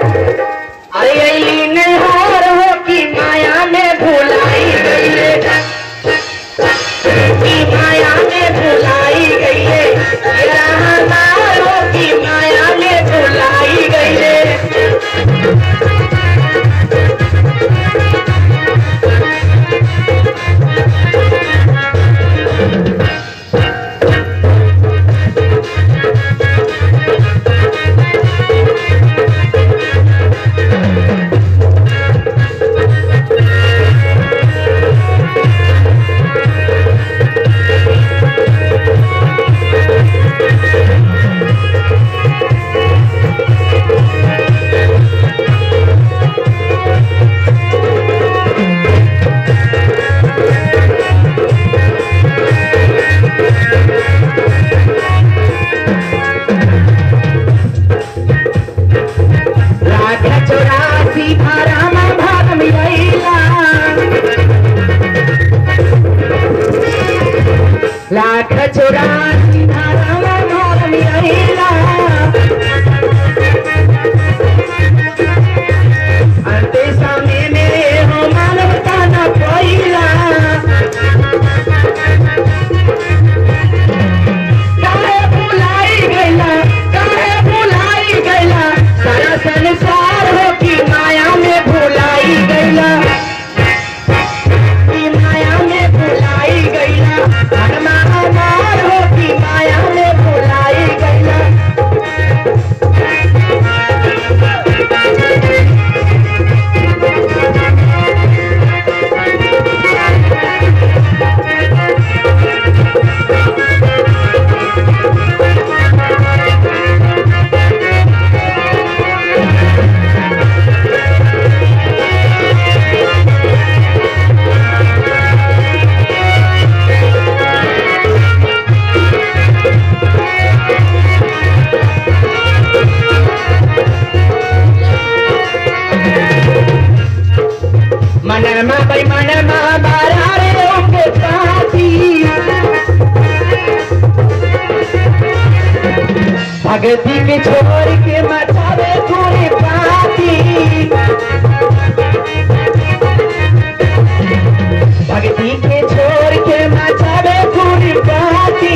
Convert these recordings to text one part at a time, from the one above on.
अरे अली नहार हो की माया में भुलाई गई है, की माया में भुलाई गई है, नहार हो की माया में भुलाई गई है। लाख चौरासी धारा भाग मिला अंते समय में हो मानवता न पहिला काहे भुलाई गईला सारा संसार हो की माया में भुलाई गईला, की माया में भुलाई गईला, हमार हो की माया में भुलाई गईला। मनमा भाई मनमा बारा रे उनके साथी भगती के छोड़ के मचावे पूरी पाती, भगती के छोड़ के मचावे पूरी पाती।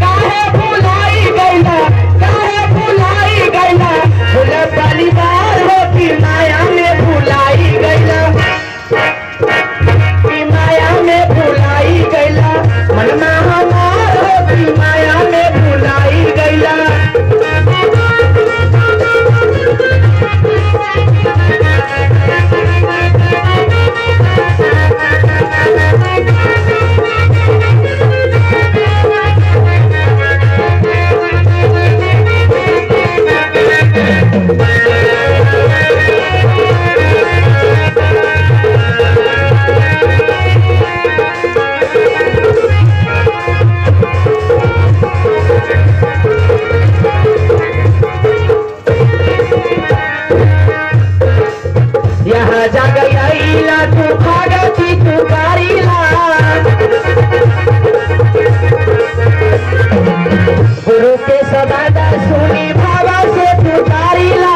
काहे भुलाई गईला, काहे भुलाई गईला, भूला परिवार हो की माया में भुलाई गईला, की माया में भुलाई गईला, मनमा हमार हो की माया में भुलाई गईला। यहाँ जाग आईला तू भागती तू कारीला, गुरु के सदा सुनी भावा से तू तारीला,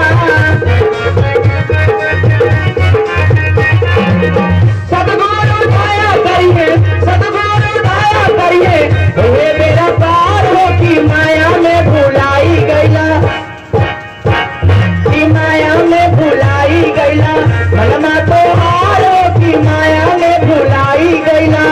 सदगुरु दया करिए, सदगुरु दया करिए, हे मेरा पार हो की माया में भुलाई गईला, की माया में भुलाई गईला, मनमा तो हारो की माया में भुलाई गईला।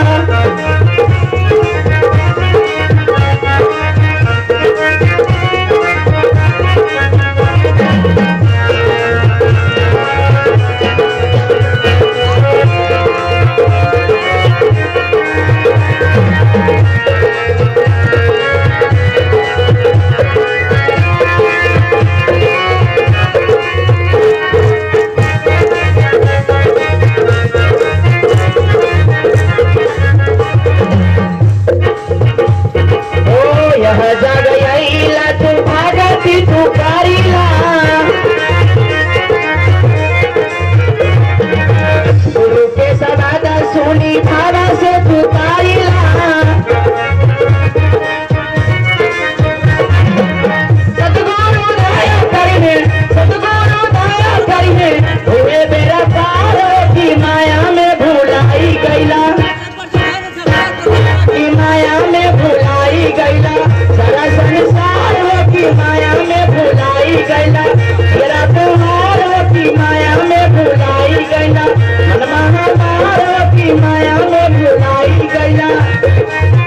में भुलाई गैला।